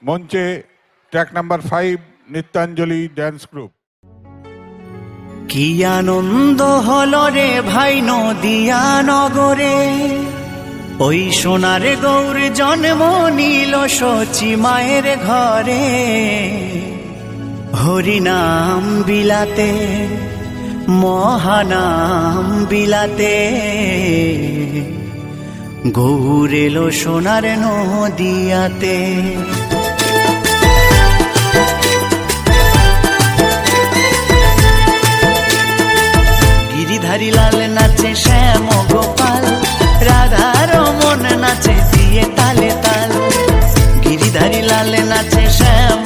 মঞ্চে track number 5 নিত্যাঞ্জলি dance group. কি আনন্দ হলো রে ভাই নদিয়া নগরে, ওই সোনার গৌর জন্ম নিল সচি মায়ের ঘরে। হরিনাম বিলাতে মহানাম বিলাতে, গৌর এলো সোনার নদিয়াতে। গিরিধারী লাল নাচে শ্যাম গোপাল, রাধা রমন নাচে দিয়ে তালে তাল। গিরিধারী লাল নাচে শ্যাম